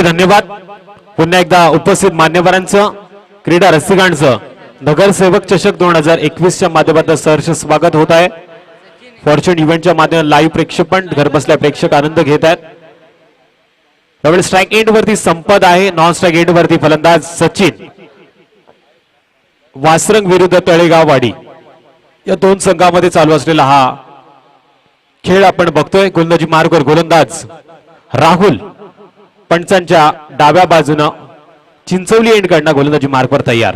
धन्यवाद. पुन्हा एकदा उपस्थित मान्यवरांचं क्रीडा रसिकांचं नगरसेवक चषक 2021 च्या माध्यमातून सहर्ष स्वागत होत आहे. फॉर्च्यून इव्हेंटच्या माध्यमातून लाईव्ह प्रेक्षेपण घरबसल्या प्रेक्षक आनंद घेत आहेत. त्यावेळी स्ट्राइक एंड वरती संपत आहे, नॉन स्ट्राइक एंड वरती फलंदाज सचिन. वासरंग विरुद्ध तळेगाववाडी या दोन संघामध्ये चालू असलेला हा खेळ आपण बघतोय. गोलंदाजी मार्गवर गोलंदाज राहुल पंचांच्या डाव्या बाजूने चिंचवली एंड कडनं गोलंदाजी मार्गवर तयार.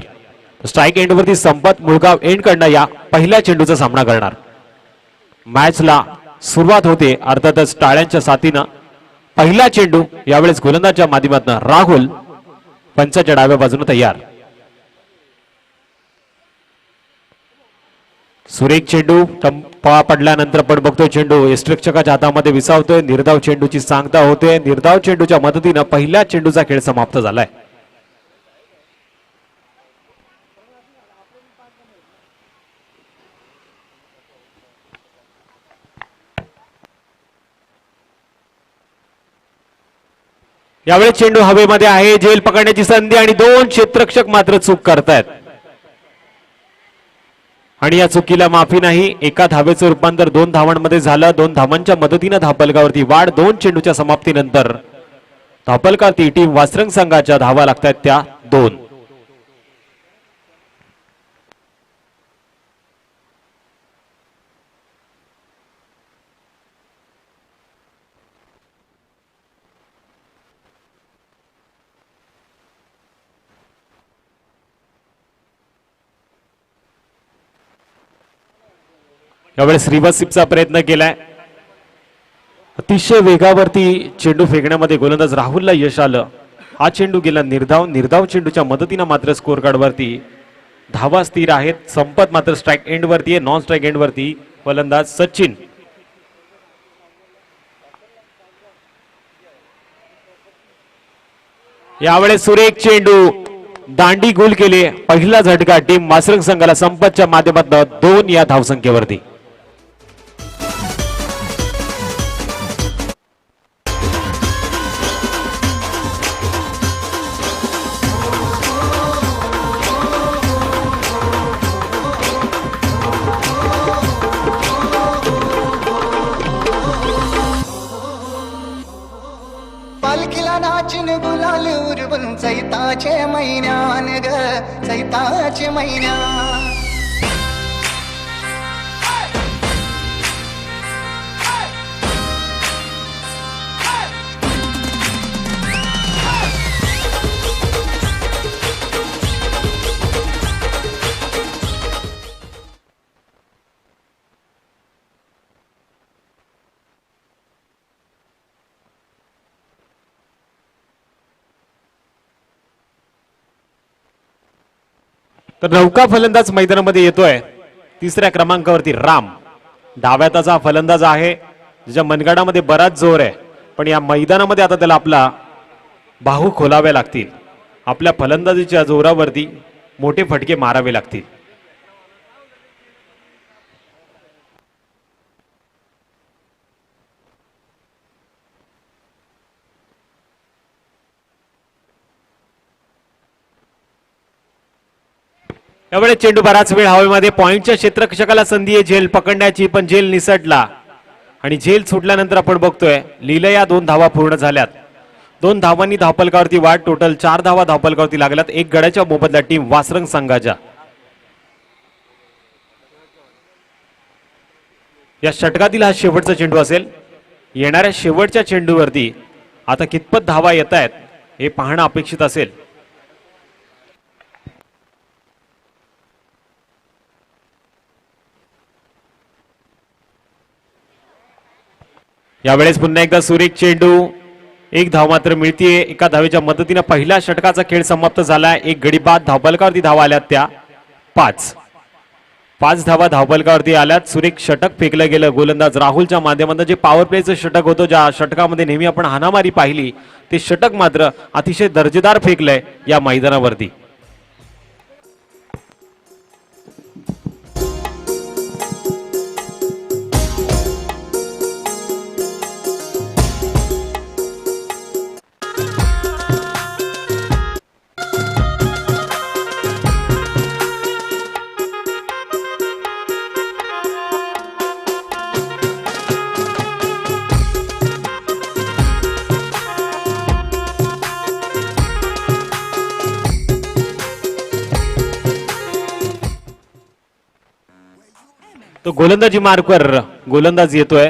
स्ट्राइक एंड वरती संपत मुळगाव एंड कडनं या पहिल्या चेंडूचा सामना करणार. मॅचला सुरुवात होते अर्थातच टाळ्यांच्या साथीनं. पहिला चेंडू यावेळेस गोलंदाजच्या माध्यमातून राहुल पंचांच्या डाव्या बाजूने तयार. सुरेख चेंडू टप्पा पडल्यानंतर आपण बघतोय चेंडू यष्टिरक्षकाच्या हातामध्ये विसावतोय. निर्धाव चेंडूची सांगता होते. निर्धाव चेंडूच्या मदतीने पहिल्या चेंडूचा खेळ समाप्त झालाय. यावेळी चेंडू हवेमध्ये आहे. झेल पकडण्याची संधी आणि दोन क्षेत्ररक्षक मात्र चूक करतायत आणि या चुकीला माफी नाही. एका धावेचं रूपांतर 2 धावांमध्ये झालं. 2 धावांच्या मदतीने धापलकावरती वाढ. 2 चेंडूच्या समाप्तीनंतर धापलकावरती टीम वासरंग संघाच्या धावा लागतात त्या 2. यावेळेस रिव्हर्सिपचा प्रयत्न केलाय. अतिशय वेगावरती चेंडू फेकण्यामध्ये गोलंदाज राहुलला यश आलं. हा चेंडू गेला निर्धाव चेंडूच्या मदतीने मात्र स्कोर कार्ड वरती धावा स्थिर आहेत. संपत मात्र स्ट्राइक एंड वरती आहे. नॉन स्ट्राइक एंड वरती फलंदाज सचिन. यावेळेस सुरेख चेंडू दांडी गुल केले. पहिला झटका टीम वासरंग संघाला संपतच्या माध्यमातून 2 या धावसंख्येवरती. गुलाल उरवून चैताचे महिन्यान ग चैताचे महिन्या तर नौका फलंदाज मैदानामध्ये येतोय. 3ऱ्या क्रमांकावरती राम. डाव्याताचा फलंदाज आहे ज्याच्या मनगडामध्ये बराच जोर आहे, पण या मैदानामध्ये आता त्याला आपला बाहू खोलावे लागतील. आपल्या फलंदाजीच्या जोरावरती मोठे फटके मारावे लागतील. यावेळी चेंडू बराच वेळ हवेमध्ये. पॉइंटच्या क्षेत्ररक्षकाला संधी आहे झेल पकडण्याची, पण झेल निसटला आणि झेल सुटल्यानंतर आपण बघतोय लीलया 2 धावा पूर्ण झाल्यात. 2 धावांनी धावपलकावरती वाढ. टोटल 4 धावा धावपलकावरती लागल्यात. 1 गड्याच्या मोबदल्यात टीम वासरंग संघाच्या. या षटकातील हा शेवटचा चेंडू असेल. येणाऱ्या शेवटच्या चेंडूवरती आता कितपत धावा येत आहेत हे पाहणं अपेक्षित असेल. यावेळेस पुन्हा एकदा सुरेख चेंडू, एक धाव मात्र मिळतीये. एका धावेच्या मदतीने पहिल्या षटकाचा खेळ समाप्त झालाय. एक गडी बाद धावफलकावरती धावा आल्यात त्या 5 धावा धावफलकावरती आल्यात. सुरेख षटक फेकलं गेलं गोलंदाज राहुलच्या माध्यमातून. जे पॉवर प्लेचं षटक होतं, ज्या षटकामध्ये नेहमी आपण हाणामारी पाहिली, ते षटक मात्र अतिशय दर्जेदार फेकलंय या मैदानावरती. तो गोलंदाजी मार्कवर गोलंदाज येतोय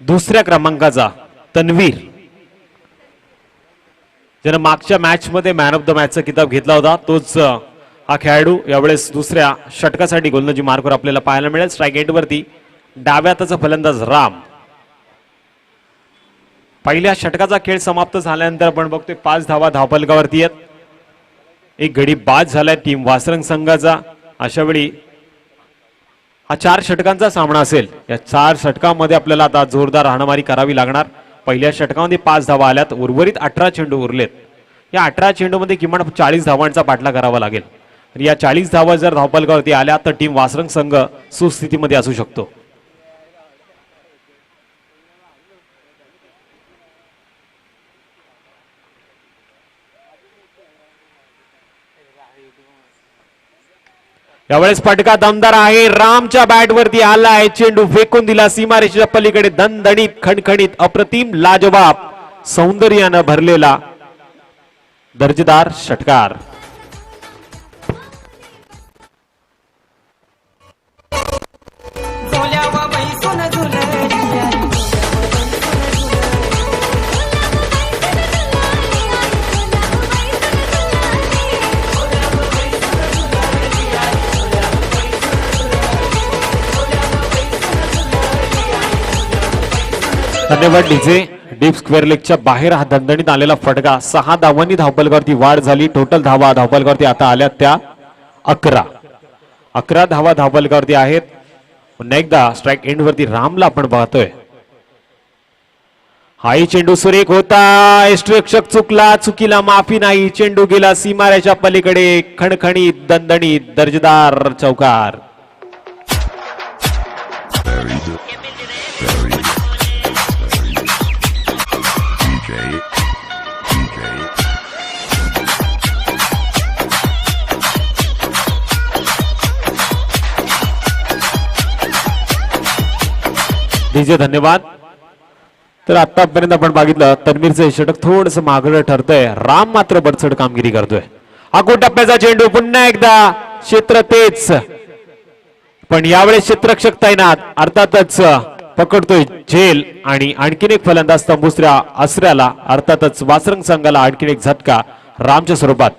दुसऱ्या क्रमांकाचा तन्वीर, ज्यानं मागच्या मॅच मध्ये मॅन ऑफ द मॅचचा किताब घेतला होता. तोच हा खेळाडू यावेळेस दुसऱ्या षटकासाठी गोलंदाजी मार्कवर आपल्याला पाहायला मिळेल. स्ट्राईक एंडवरती डाव्या हाताचा फलंदाज राम. पहिल्या षटकाचा खेळ समाप्त झाल्यानंतर आपण बघतोय 5 धावा धावफलकावरती आहेत. एक गडी बाद झालाय टीम वासरंग संघाचा. अशा वेळी हा 4 षटकांचा सामना असेल. या 4 षटकांमध्ये आपल्याला आता जोरदार हाणामारी करावी लागणार. पहिल्या षटकामध्ये 5 धावा आल्यात. उर्वरित 18 चेंडू उरलेत. या 18 चेंडूमध्ये किमान 40 धावांचा पाठला करावा लागेल. या 40 धावा जर धावफलकावरती आल्या तर टीम वासरंग संघ सुस्थितीमध्ये असू शकतो. यावेळेस फटका दमदार आहे. रामच्या बॅट वरती आलाय. चेंडू फेकून दिला सीमारेषेच्या पलीकडे. दणदणीत, खणखणीत, अप्रतिम, लाजवाब, सौंदर्यानं भरलेला दर्जेदार षटकार. धन्यवाद डीजे. डीप स्क्वेअर लेगच्या बाहेर हा दणदणीत आलेला फटका. 6 धावांनी धावफलकावरती वाढ झाली. टोटल धावा धावफलकावरती आता आल्या त्या 11 धावा धावफलकावरती आहेत. पुन्हा एकदा स्ट्राईक एंड वरती रामला आपण पाहतोय. हाही चेंडू सुरेख होता. यष्टिरक्षक चुकला. चुकीला माफी नाही. चेंडू गेला सीमारेषेच्या पलीकडे. खणखणीत, दणदणीत, दर्जेदार चौकार. डीजे धन्यवाद. तर आतापर्यंत आपण बघितलं तन्वीरचं षटक थोडंसं मागं ठरतंय. राम मात्र बडसड कामगिरी करतोय. आखो टप्प्याचा चेंडू पुन्हा एकदा क्षेत्र तेच, पण यावेळेस क्षेत्ररक्षक तैनात. अर्थातच पकडतोय झेल आणि आणखीन एक फलंदाज तंबुसऱ्या आसऱ्याला. अर्थातच वासरंग संघाला आणखीन एक झटका रामच्या स्वरूपात.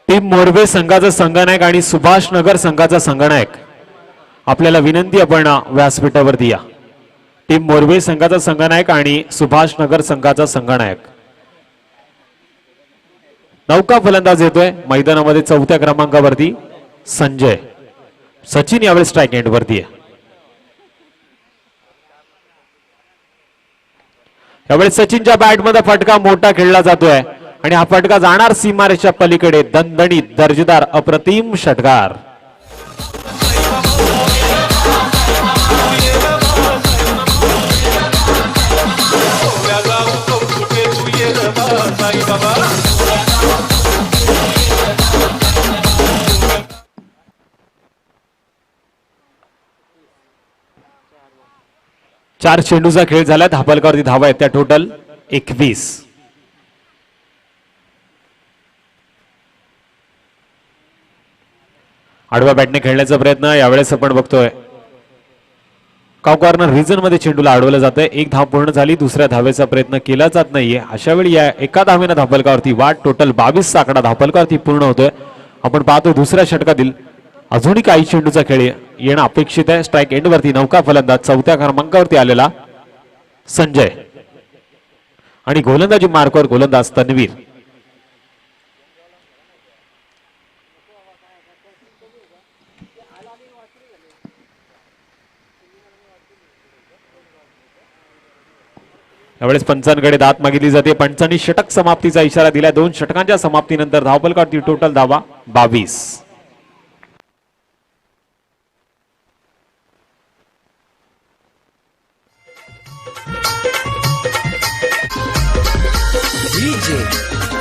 टीम मोरवे संघाचा संघनायक आणि सुभाष नगर संघाचा संघनायक, आपल्याला विनंती आपण व्यासपीठावरती या. टीम मोरवे संघाचा संघनायक आणि सुभाष नगर संघाचा संघनायक. नौका फलंदाज येतोय मैदानामध्ये 4थ्या क्रमांकावरती संजय. सचिन यावेळी स्ट्राईक एंड वरती आहे. यावेळी सचिनच्या बॅटमध्ये फटका मोठा खेळला जातोय आणि हा फटका जाणार सीमारेषा पलीकडे. दणदणीत दर्जेदार अप्रतिम षटकार. चार चेंडूचा खेळ झाला. धापलकावरती धावा आहेत त्या टोटल 21. आडव्या बॅटने खेळण्याचा प्रयत्न यावेळेस आपण बघतोय. काव कॉर्नर रिजन मध्ये चेंडूला अडवलं जातंय. एक धाव पूर्ण झाली. दुसऱ्या धावेचा प्रयत्न केला जात नाहीये. अशा वेळी या एका धावेनं धापलकावरती वाट टोटल 22 चा आकडा धापलकावरती पूर्ण होतोय. आपण पाहतोय दुसऱ्या षटकातील अजूनही काही चेंडूचा खेळ येणं अपेक्षित आहे. स्ट्राईक एंड वरती नौका फलंदाज चौथ्या क्रमांकावरती आलेला संजय आणि गोलंदाजी मार्कवर गोलंदाज तन्वीर. यावेळेस पंचांकडे दात मागितली जाते. पंचांनी षटक समाप्तीचा इशारा दिला. 2 षटकांच्या समाप्तीनंतर धावपलकावरती टोटल धावा 22.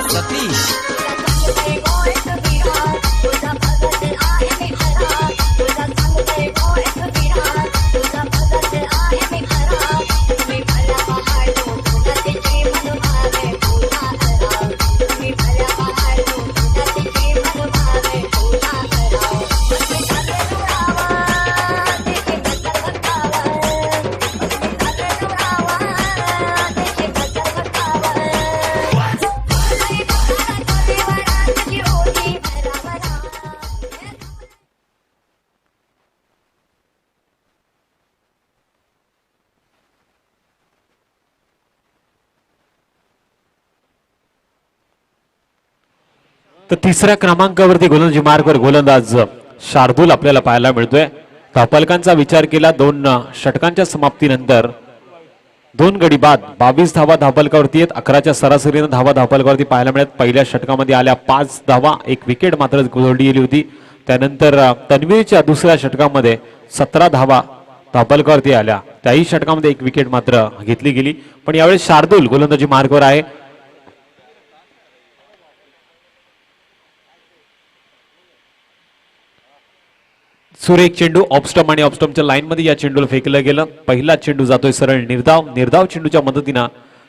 सतीश तर तिसऱ्या क्रमांकावरती गोलंदाजी मार्कवर गोलंदाज शार्दूल आपल्याला पाहायला मिळतोय. धावपलकांचा विचार केला 2 षटकांच्या समाप्तीनंतर 2 गडी बाद 22 धावा धावपलकावरती आहेत. 11च्या सरासरीनं धावा धावपलकावरती पाहायला मिळत. पहिल्या षटकामध्ये आल्या 5 धावा, 1 विकेट मात्र जोडली गेली होती. त्यानंतर तन्वीरच्या दुसऱ्या षटकामध्ये 17 धावा धावपलकावरती आल्या. त्याही षटकामध्ये 1 विकेट मात्र घेतली गेली. पण यावेळी शार्दूल गोलंदाजी मार्कवर आहे. सुरेख चेंडू ऑफस्टम आणि ऑफस्टमच्या लाईन मध्ये या चेंडूला फेकलं गेलं. पहिला चेंडू जातोय सरळ निर्धाव चेंडूच्या मदतीनं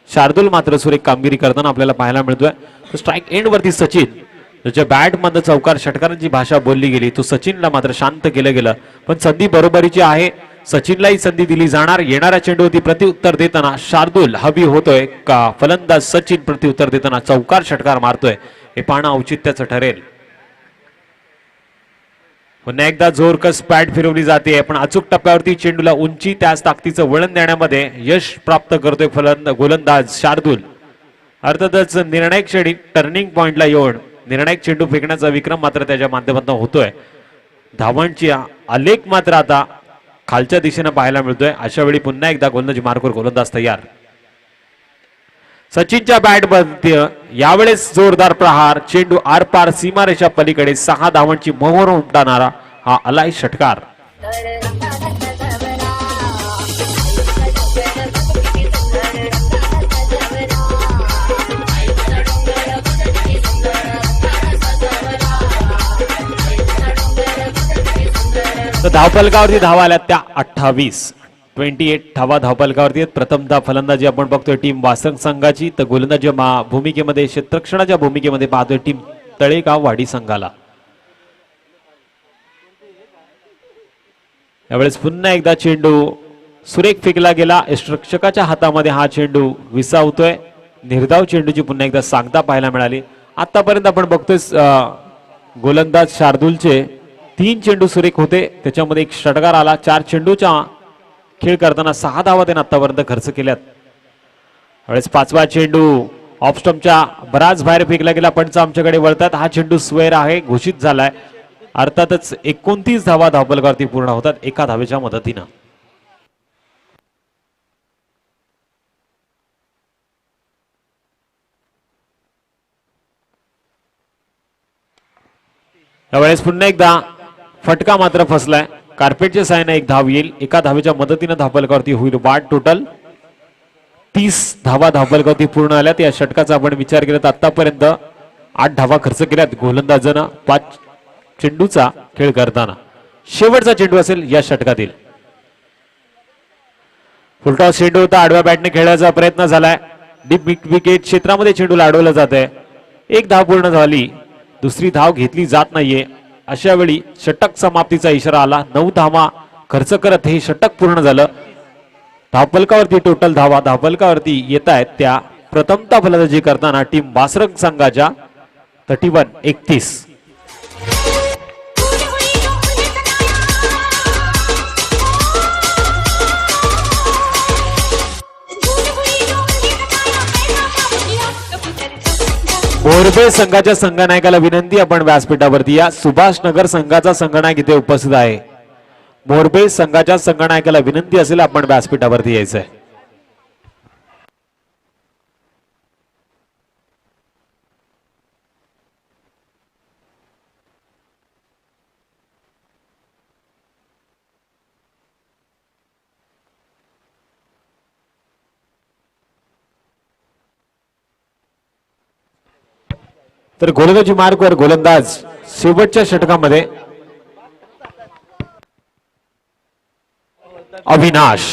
शार्दूल मात्र सुरेख कामगिरी करताना आपल्याला पाहायला मिळतोय. स्ट्राईक एंड वरती सचिन ज्याच्या बॅट मध्ये चौकार षटकारांची भाषा बोलली गेली तो सचिनला मात्र शांत केलं गेलं. पण संधी बरोबरीची आहे. सचिनलाही संधी दिली जाणार. येणाऱ्या चेंडूवरती प्रत्युत्तर देताना शार्दूल हवी होतोय का फलंदाज सचिन प्रत्युत्तर देताना चौकार षटकार मारतोय हे पाहणं औचित्याचं ठरेल. पुन्हा एकदा जोरकस पॅड फिरवली जाते. पण अचूक टप्प्यावरती चेंडूला उंची त्याच ताकदीचं वळण देण्यामध्ये यश प्राप्त करतोय गोलंदाज शार्दूल. अर्थातच निर्णायक क्षणी टर्निंग पॉइंटला येऊन निर्णायक चेंडू फेकण्याचा विक्रम मात्र त्याच्या माध्यमातून होतोय. धावांची आलेख मात्र आता खालच्या दिशेनं पाहायला मिळतोय. अशा वेळी पुन्हा एकदा गोलंदाजी मार्कवर गोलंदाज तयार. सचिनच्या बॅटमध्ये यावेळेस जोरदार प्रहार. चेंडू आरपार सीमारेषा पलीकडे 6 धावांची मोहोर उमटणारा हा अलाय षटकार. तर धावपलकावरती धावा आल्या त्या 28. 28 धावा धावपलकावरती आहेत. प्रथमतः फलंदाजी आपण बघतोय टीम वासंग संघाची. तर गोलंदाजी भूमिकेमध्ये क्षेत्ररक्षणाच्या भूमिकेमध्ये पाहतोय टीम तळेगाव वाडी संघाला. यावेळेस पुन्हा एकदा चेंडू सुरेख फेकला गेला. यष्टिरक्षकाच्या हातामध्ये हा चेंडू विसावतोय. निर्धाव चेंडूची पुन्हा एकदा सांगता पाहायला मिळाली. आतापर्यंत आपण बघतोय गोलंदाज शार्दूलचे 3 चेंडू सुरेख होते. त्याच्यामध्ये 1 षटकार आला. 4 चेंडूचा खेळ करताना 6 धावा त्याने आतापर्यंत खर्च केल्यात. त्यावेळेस 5वा चेंडू ऑफस्टमच्या बराच बाहेर फेकला गेला. पंच आमच्याकडे वळतात. हा चेंडू स्वेर आहे घोषित झालाय. अर्थातच 29 धावा धावपलकावरती पूर्ण होतात एका धावेच्या मदतीनं. यावेळेस पुन्हा एकदा फटका मात्र फसलाय. कार्पेटच्या साहाय्याने एक धाव येईल. एका धावेच्या मदतीने धावफलकावरती होईल वाढ. टोटल 30 धावा धावफलकावरती पूर्ण आल्यात. या षटकाचा आपण विचार केला तर आतापर्यंत 8 धावा खर्च केल्यात गोलंदाजानं 5 चेंडूचा खेळ करताना. शेवटचा चेंडू असेल या षटकातील. फुलटॉस चेंडू होता. आडव्या बॅटने खेळण्याचा प्रयत्न झालाय. डीप विकेट क्षेत्रामध्ये चेंडूला अडवलं जात आहे. एक धाव पूर्ण झाली. दुसरी धाव घेतली जात नाहीये. अशा वेळी षटक समाप्तीचा इशारा आला. 9 धावा खर्च करत हे षटक पूर्ण झालं. धावफलकावरती टोटल धावा धावफलकावरती येत आहेत त्या प्रथमता फलंदाजी करताना टीम वासरंग संघाच्या 31-31. मोरबे संघाच्या संघनायकाला विनंती आपण व्यासपीठावरती या. सुभाष नगर संघाचा संघनायक इथे उपस्थित आहे. मोरबे संघाच्या संघनायकाला विनंती असेल आपण व्यासपीठावरती यायचंय. तर गोलंदाजी मार्कवर गोलंदाज शेवटच्या षटकामध्ये अविनाश.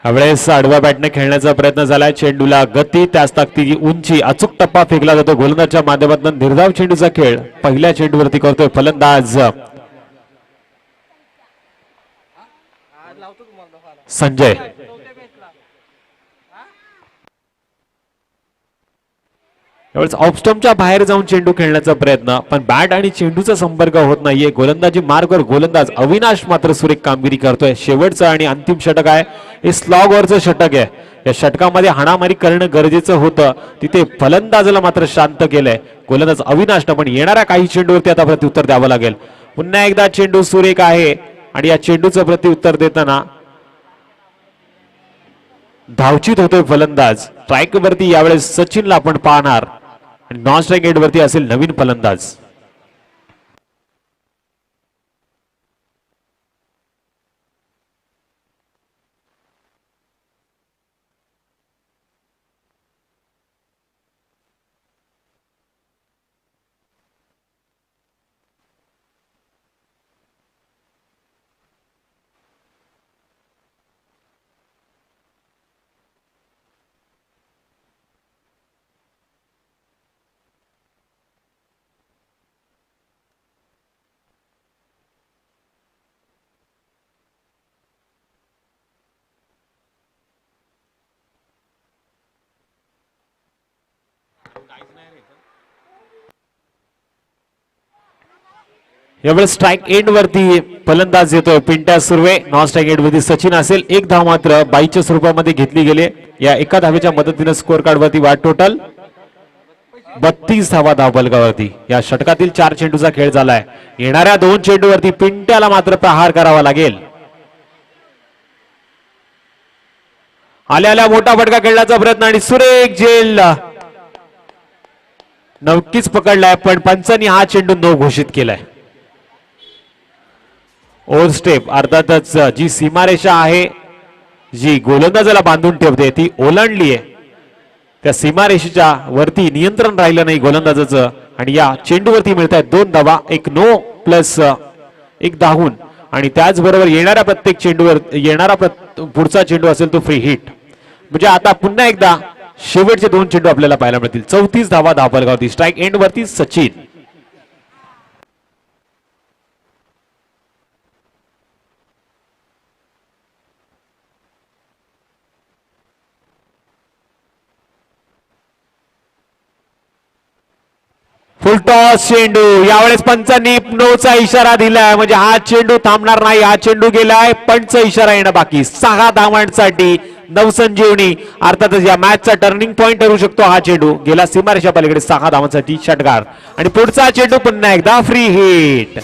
यावेळेस आडव्या बॅटने खेळण्याचा प्रयत्न झालाय. चेंडूला गती त्याच ताकदीची उंची अचूक टप्पा फेकला जातो. गोलंदाजच्या माध्यमातून निर्धाव चेंडूचा खेळ पहिल्या चेंडूवरती करतोय फलंदाज संजय. यावेळेस ऑफस्टम्पच्या बाहेर जाऊन चेंडू खेळण्याचा प्रयत्न पण बॅट आणि चेंडूचा संपर्क होत नाहीये. गोलंदाजी मार्गवर गोलंदाज अविनाश मात्र सुरेख कामगिरी करतोय. शेवटचं आणि अंतिम षटक आहे. हे स्लॉगवरचं षटक आहे. या षटकामध्ये हाणामारी करणं गरजेचं होतं. तिथे फलंदाजाला मात्र शांत केलंय गोलंदाज अविनाशनं. पण येणाऱ्या काही चेंडूवरती आता प्रत्युत्तर द्यावं लागेल. पुन्हा एकदा चेंडू सुरेख आहे आणि या चेंडूचं प्रत्युत्तर देताना धावचित होतोय फलंदाज. स्ट्राईक वरती यावेळेस सचिनला आपण पाहणार आणि नॉन स्ट्राईक एंड वरती असेल नवीन फलंदाज. यावेळेस स्ट्राईक एंड वरती फलंदाज येतोय Pintya Surve. Non strike end वरती सचिन असेल. एक धाव मात्र 22च्या स्वरूपामध्ये घेतली गेली. या एका धावेच्या मदतीने स्कोअर कार्ड वरती वाढ. टोटल 32 धावा धावफलकावरती. या षटकातील 4 चेंडूचा खेळ झालाय. येणाऱ्या 2 चेंडूवरती पिंट्याला मात्र प्रहार करावा लागेल. आल्या मोठा फटका खेळण्याचा प्रयत्न आणि सुरेख झेल नक्कीच पकडलाय. पण पंचांनी हा चेंडू नो घोषित केलाय. ओव्हर स्टेप अर्थातच जी सीमारेषा आहे जी गोलंदाजाला बांधून ठेवते ती ओलांडली आहे. त्या सीमारेषेच्या वरती नियंत्रण राहिलं नाही गोलंदाजाचं आणि या चेंडूवरती मिळत आहेत 2 धावा. एक नो प्लस 1 धावून आणि त्याचबरोबर येणाऱ्या प्रत्येक चेंडूवर पुढचा चेंडू असेल तो फ्री हिट. म्हणजे आता पुन्हा एकदा शेवटचे 2 चेंडू आपल्याला पाहायला मिळतील. 34 धावा धावफलकावरती. स्ट्राईक एंड वरती सचिन. फुलटॉस चेंडू. यावेळेस पंचांनी नोचा इशारा दिलाय म्हणजे हा चेंडू थांबणार नाही. हा चेंडू गेलाय. पंच इशारा येणं बाकी. 6 धावांसाठी नवसंजीवनी. अर्थातच या मॅचचा टर्निंग पॉइंट ठरू शकतो हा चेंडू. गेला सीमारेषा पलीकडे 6 धावांसाठी षटकार आणि पुढचा चेंडू पुन्हा एकदा फ्री हिट.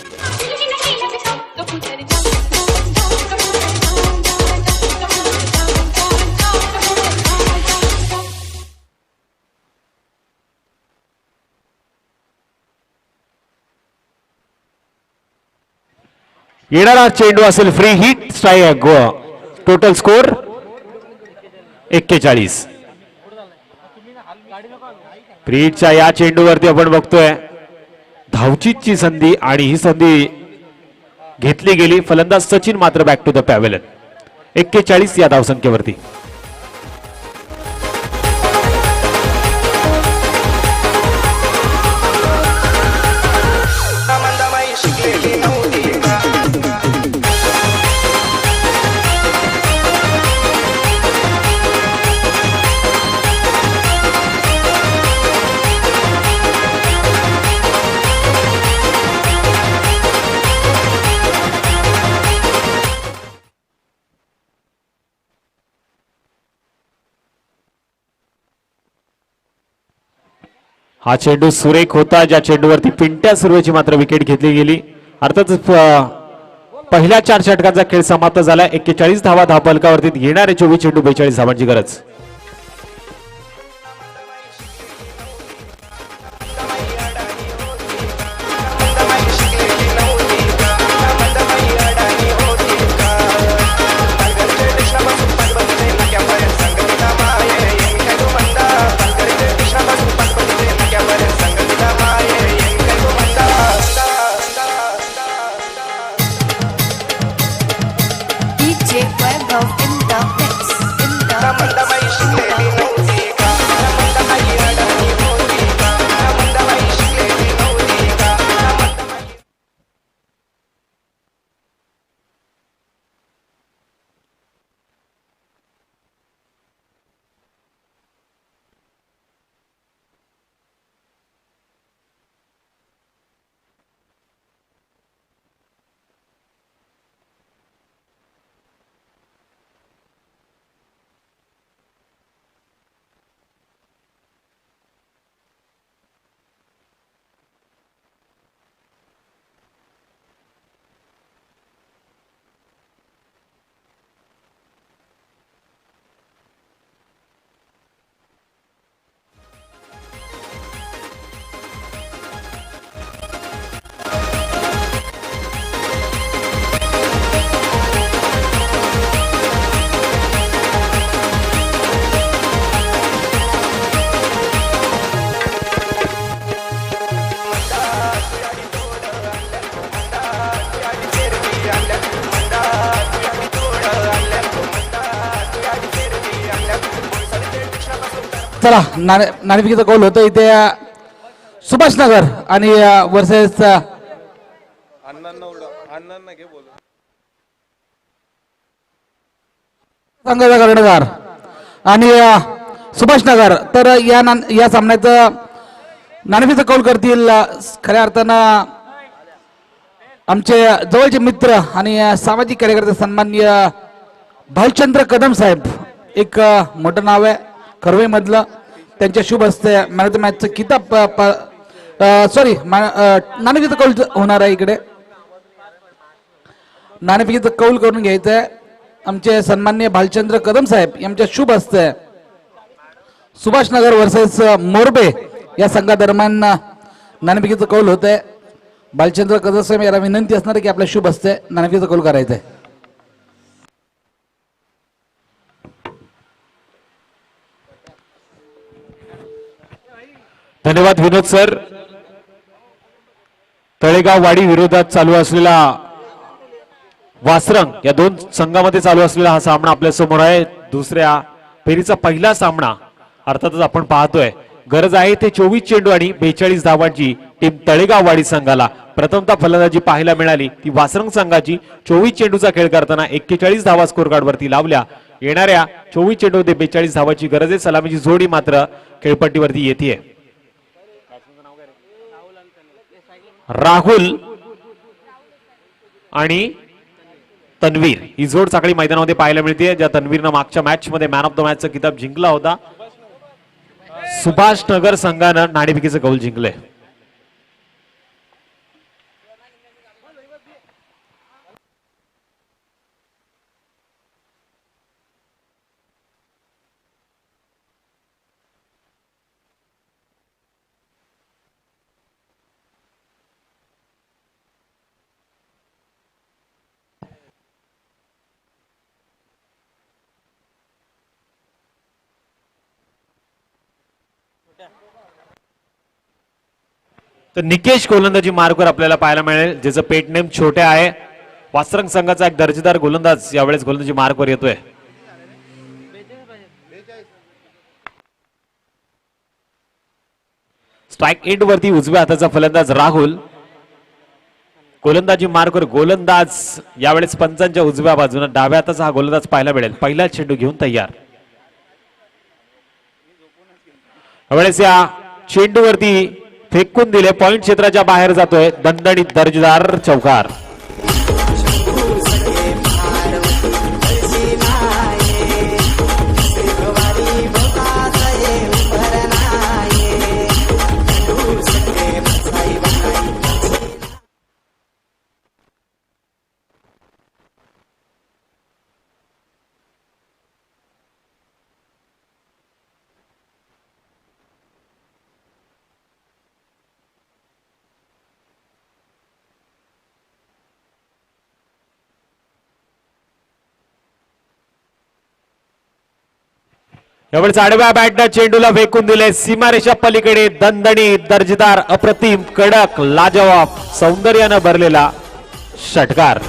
येणारा चेंडू असेल free hit strike. Total score 41. Free हिटच्या या चेंडूवरती आपण बघतोय धावचीची संधी आणि ही संधी घेतली गेली. फलंदाज सचिन मात्र बॅक टू द पॅव्हेलियन. 41 या धावसंख्येवरती. हा चेंडू सुरेख होता, ज्या चेंडूवरती पिंट्या सुर्वेची मात्र विकेट घेतली गेली. अर्थातच पहिल्या 4 षटकांचा खेळ समाप्त झाला. 41 धावा धावफलकावरती. येणारे 24 चेंडू 42 धावांची गरज. चला नाणेफेकीचा कौल होतं इथे सुभाष नगर आणि वर्सेस संघाचा कर्णधार आणि सुभाष नगर. तर या सामन्यात नाणेफेकीचा कौल करतील खऱ्या अर्थानं आमचे जवळचे मित्र आणि सामाजिक कार्यकर्ते सन्माननीय भालचंद्र कदम साहेब. एक मोठं नाव आहे खरवई मधलं. त्यांच्या शुभ हस्ते मॅन ऑफ द मॅचचं किताब सॉरी नाणेफेकीचं कौल होणार आहे. इकडे नाणेफेकीचं कौल करून घ्यायचं आहे. आमचे सन्माननीय भालचंद्र कदम साहेब यांच्या शुभ हस्ते सुभाष नगर वर्सेस मोरबे या संघादरम्यान नाणेफेकीचं कौल होत आहे. भालचंद्र कदम साहेब याला विनंती असणार आहे की आपल्या शुभ हस्ते नाणेफेकीचं कौल करायचं आहे. धन्यवाद विनोद सर. तळेगाव वाडी विरोधात चालू असलेला वासरंग या दोन संघामध्ये चालू असलेला हा सामना आपल्या समोर आहे. दुसऱ्या फेरीचा पहिला सामना अर्थातच आपण पाहतोय. गरज आहे ते 24 चेंडू आणि 42 धावांची. टीम तळेगाव वाडी संघाला प्रथमतः फलंदाजी पाहायला मिळाली ती वासरंग संघाची. 24 चेंडूचा खेळ करताना 41 धावा स्कोर कार्ड वरती लावल्या. येणाऱ्या 24 चेंडूमध्ये 42 धावाची गरज आहे. सलामीची जोडी मात्र खेळपट्टीवरती येते. राहुल आणि तन्वीर ही जोड चाकडी मैदानामध्ये पाहायला मिळते. ज्या तन्वीरनं मागच्या मॅच मध्ये मॅन ऑफ द मॅचचा किताब जिंकला होता. सुभाष नगर संघानं नाणेफेकीचं कौल जिंकलंय. तर निकेश गोलंदाजी मार्कवर आपल्याला पाहायला मिळेल, ज्याचं पेट नेम छोट्या आहे. वासरंग संघाचा एक दर्जेदार गोलंदाज यावेळेस गोलंदाजी मार्कवर येतोय. स्ट्राइक एंड वरती उजव्या हाताचा फलंदाज राहुल. गोलंदाजी मार्कवर गोलंदाज यावेळेस पंचांच्या उजव्या बाजूने डाव्या हाताचा हा गोलंदाज पाहायला मिळेल. पहिला चेंडू घेऊन तयार. यावेळेस या चेंडूवरती फेकून दिले, पॉइंट क्षेत्राच्या बाहेर जातोय. दणदणीत दर्जेदार चौकार. यावेळेस आडव्या बॅटनं चेंडूला फेकून दिले, सीमारेषा पलीकडे. दणदणी दर्जेदार अप्रतिम कडक लाजवाब सौंदर्यानं भरलेला षटकार.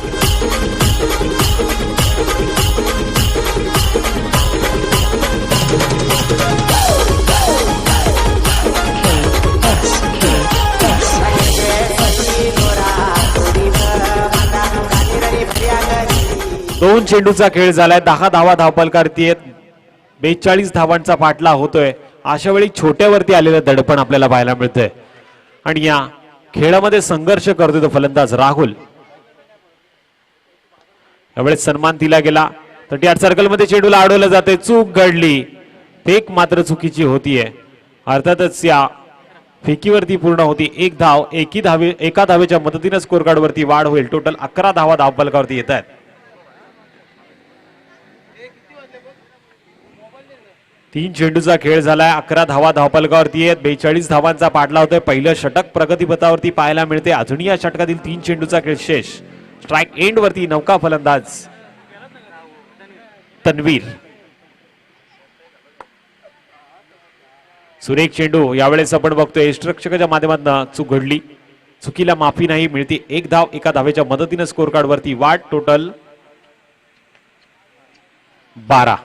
दोन चेंडूचा खेळ झालाय. 10 धावा धावपलकारती आहेत. 42 धावांचा पाठला होतोय. अशा वेळी छोट्यावरती आलेलं दडपण आपल्याला पाहायला मिळतंय आणि या खेळामध्ये संघर्ष करतोय तो फलंदाज राहुल. यावेळेस सन्मान दिला गेला. 38 सर्कलमध्ये चेंडूला अडवलं जाते. चूक घडली, फेक मात्र चुकीची होतीये. अर्थातच या फेकीवरती पूर्ण होती एक धाव. एका धावेच्या मदतीने स्कोर कार्ड वरती वाढ होईल. टोटल 11 धावा धावपलकावरती येत आहेत. तीन चेंडूचा खेळ झालाय. 11 धावा धावपलकावरती आहेत. 42 धावांचा पाठला होतोय. पहिलं षटक प्रगतीपथावरती पाहायला मिळते. अजूनही या षटकातील 3 चेंडूचा खेळ शेष. स्ट्राइक एंड वरती नौका फलंदाज तन्वीर. सुरेख चेंडू यावेळेस आपण बघतोय. यष्टिरक्षकाच्या माध्यमातून चूक घडली, चुकीला माफी नाही मिळते. एक धाव एका धावेच्या मदतीने स्कोर कार्ड वरती वाढ. टोटल 12.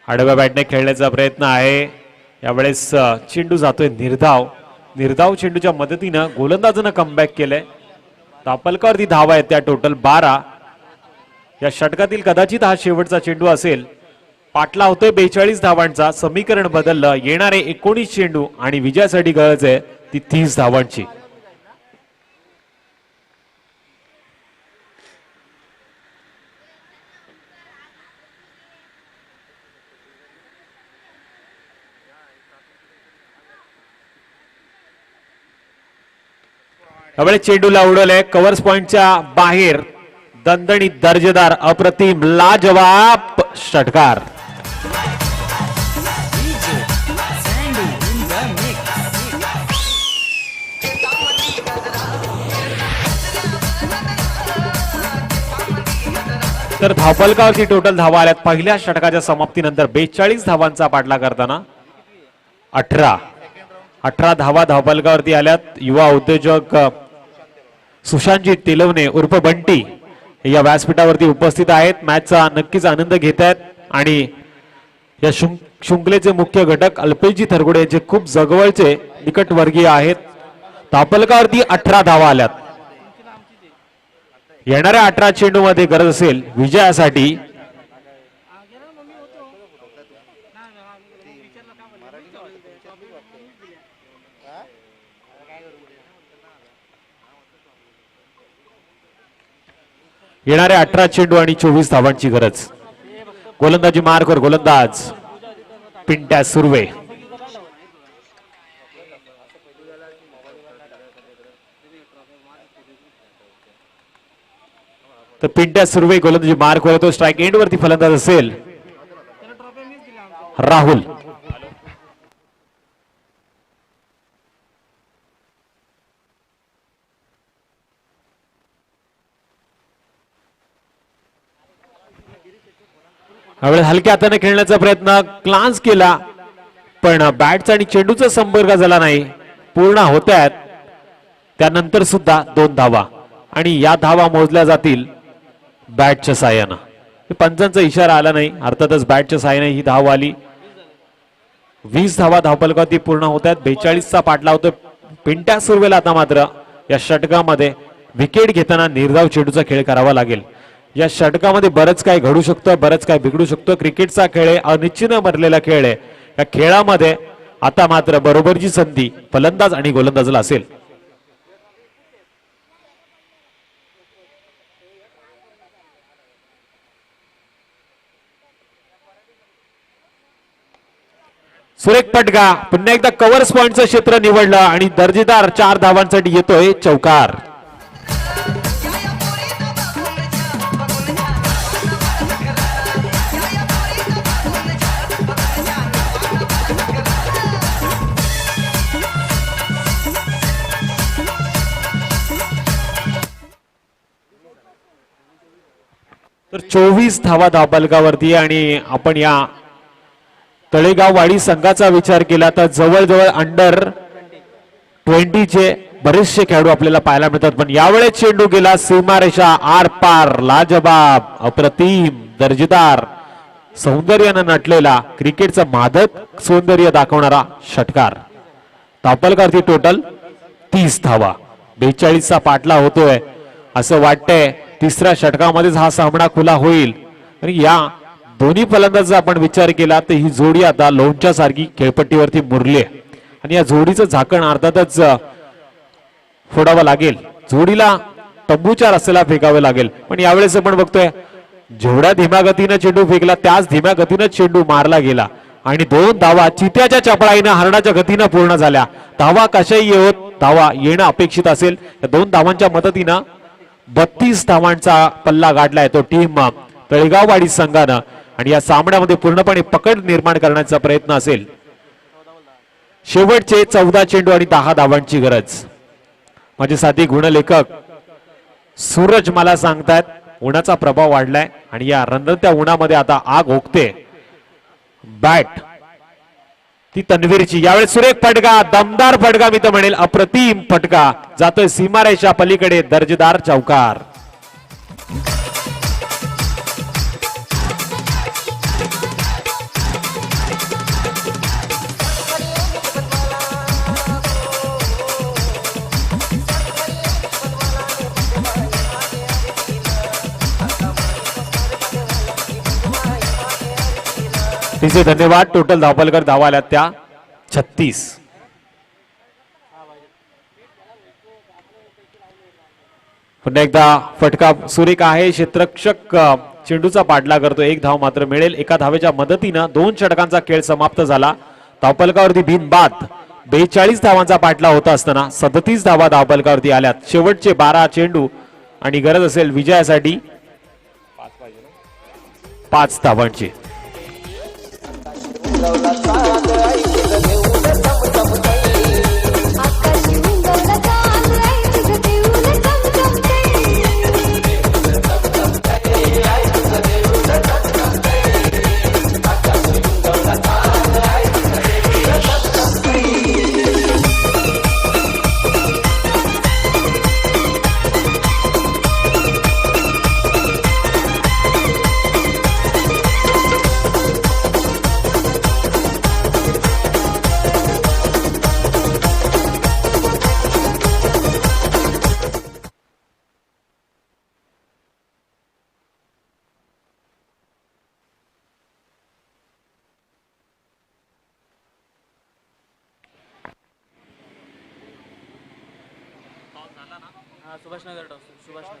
आडव्या बॅटने खेळण्याचा प्रयत्न आहे. यावेळेस चेंडू जातोय निर्धाव चेंडूच्या मदतीनं गोलंदाजानं कमबॅक केलंय. धावपलकावरती धावा आहेत त्या टोटल 12. या षटकातील कदाचित हा शेवटचा चेंडू असेल. पाठला होतोय 42 धावांचा. समीकरण बदललं. येणारे 19 चेंडू आणि विजयासाठी गरज आहे ती 30 धावांची. यावेळेस चेंडूला उडवलंय कव्हर्स पॉइंटच्या बाहेर. दणदणीत दर्जेदार अप्रतिम लाजवाब षटकार. तर धावपलकावरती टोटल धावा आल्यात. पहिल्या षटकाच्या समाप्तीनंतर 42 धावांचा पाठला करताना 18 धावा धावपलकावरती आल्यात. युवा उद्योजक सुशांतजी तेलवणे उर्फ बंटी या व्यासपीठावरती उपस्थित आहेत. मॅचचा नक्कीच आनंद घेत आहेत आणि या शृंखलेचे मुख्य घटक अल्पेशजी थरगुडे यांचे खूप जवळचे निकटवर्गीय आहेत. धावपलकावरती 18 धावा आल्यात. येणाऱ्या 18 चेंडू मध्ये गरज असेल विजयासाठी येणाऱ्या 18 चेंडू आणि 24 धावांची गरज. गोलंदाजी मार्कवर गोलंदाज पिंट्या सुर्वे. तर पिंट्या सुर्वे गोलंदाजी मार्क करतो. स्ट्राईक एंड वरती फलंदाज असेल राहुल. यावेळेस हलक्या हाताने खेळण्याचा प्रयत्न क्लान्स केला पण बॅटचा आणि चेंडूचा संपर्क झाला नाही. पूर्ण होत आहेत त्यानंतर सुद्धा 2 धावा आणि या धावा मोजल्या जातील बॅटच्या साह्यानं. पंचांचा इशारा आला नाही, अर्थातच बॅटच्या साह्याने ही धाव आली. 20 धावा धावफलकावरती पूर्ण होत आहेत. 42चा पाठला होतो पिंट्या सुर्वेला. आता मात्र या षटकामध्ये विकेट घेताना निर्धाव चेंडूचा खेळ करावा लागेल. या षटकामध्ये बरंच काय घडू शकतं, बरंच काय बिघडू शकतं. क्रिकेटचा खेळ आहे, अनिश्चित भरलेला खेळ आहे. या खेळामध्ये आता मात्र बरोबरची संधी फलंदाज आणि गोलंदाजला असेल. सुरेख फटका, पुन्हा एकदा कव्हर्स पॉइंटचं क्षेत्र निवडलं आणि दर्जेदार 4 धावांसाठी येतोय चौकार. तर 24 धावा धावफलकावरती आणि आपण या तळेगाव वाडी संघाचा विचार केला तर जवळजवळ अंडर 20 चे बरेचसे खेळाडू आपल्याला पाहायला मिळतात. पण यावेळेस चेंडू गेला सीमारेषा आर पार. लाजबाब, अप्रतिम, दर्जेदार, सौंदर्यानं नटलेला क्रिकेटचं मादक सौंदर्य दाखवणारा षटकार. धावफलकावरती टोटल 30 धावा. 42चा पाठला होतोय असं वाटतंय. तिसऱ्या षटकामध्येच हा सामना खुला होईल आणि या दोन्ही फलंदाजाचा आपण विचार केला तर ही जोडी आता लोणच्या सारखी खेळपट्टीवरती मुरली आहे आणि या जोडीचं झाकण अर्थातच फोडावं लागेल. जोडीला तंबूच्या रस्त्याला फेकावे लागेल. पण यावेळेस आपण बघतोय जेवढ्या धीम्या गतीनं चेंडू फेकला त्याच धीम्या गतीनं चेंडू मारला गेला आणि 2 धावा चित्याच्या चपळाईनं हरणाच्या गतीनं पूर्ण झाल्या. धावा कशाही येवत धावा येणं अपेक्षित असेल. या 2 धावांच्या मदतीनं 32 धावांचा पल्ला गाठलाय तो टीम तळेगाववाडी संघानं आणि या सामन्यामध्ये पूर्णपणे पकड निर्माण करण्याचा प्रयत्न असेल. शेवटचे 14 चेंडू आणि 10 धावांची गरज. माझे साथी गुणलेखक सूरज मला सांगतायत उन्हाचा प्रभाव वाढलाय आणि या रणरणत्या उन्हामध्ये आता आग ओकते. बॅट ती तन्वीरची. यावेळेस सुरेख फटका, दमदार फटका, मी तर म्हणेल अप्रतिम फटका जातोय सीमारेषा पलीकडे. दर्जेदार चौकार. तिचे धन्यवाद. टोटल धावफलकर धावा आल्या त्या 36. पुन्हा एकदा फटका सुरेख आहे. क्षेत्ररक्षक चेंडूचा पाठला करतो. 1 धाव मात्र मिळेल. एका धावेच्या मदतीनं 2 षटकांचा खेळ समाप्त झाला. धावफलकावरती बिनबाद 42 धावांचा पाठला होता असताना 37 धावा धावफलकावरती आल्यात. शेवटचे 12 चेंडू आणि गरज असेल विजयासाठी 5 धावांची.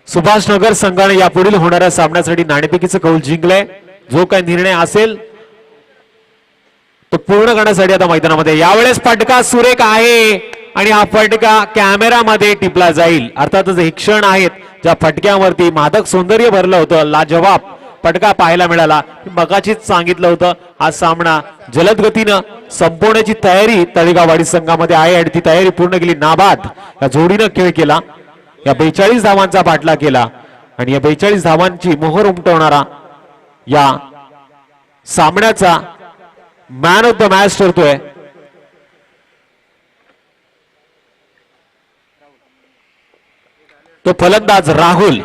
सुभाषनगर संघाने यापुढील होणाऱ्या सामन्यासाठी नाणेफेकीचं कौल जिंकलंय. जो काही निर्णय असेल तो पूर्ण करण्यासाठी आता मैदानामध्ये. यावेळेस फटका सुरेख आहे आणि हा फटका कॅमेरामध्ये टिपला जाईल. अर्थातच हे क्षण आहेत ज्या फटक्यावरती मादक सौंदर्य भरलं होतं. लाजवाब फटका पाहायला मिळाला. मगाशीच सांगितलं होतं हा सामना जलद गतीनं संपवण्याची तयारी तळेगाववाडी संघामध्ये आहे आणि ती तयारी पूर्ण केली. नाबाद या जोडीनं खेळ केला. या 42 धावांचा पाठला केला आणि या 42 धावांची मोहर उमटवणारा या सामन्याचा मॅन ऑफ द मॅच ठरतोय. तो फलंदाज राहुल.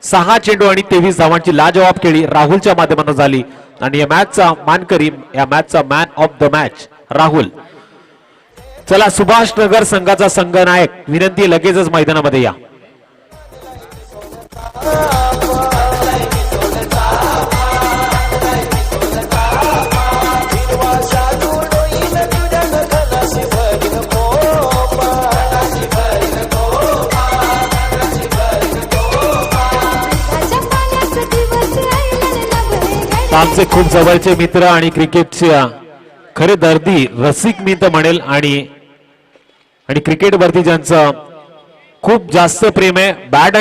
6 चेंडू आणि 23 धावांची लाजवाब खेळी राहुलच्या माध्यमातून झाली आणि या मॅचचा मानकरी या मॅचचा man of the match Rahul. चला सुभाष नगर संघाचा संघनायक विनंती लगेचच मैदानामध्ये या. आमचे खूप जवळचे मित्र आणि क्रिकेटचे खरे दर्दी रसिक मी तर म्हणेल आणि क्रिकेट वरती ज्यांचं खूप जास्त प्रेम आहे. बॅट आणि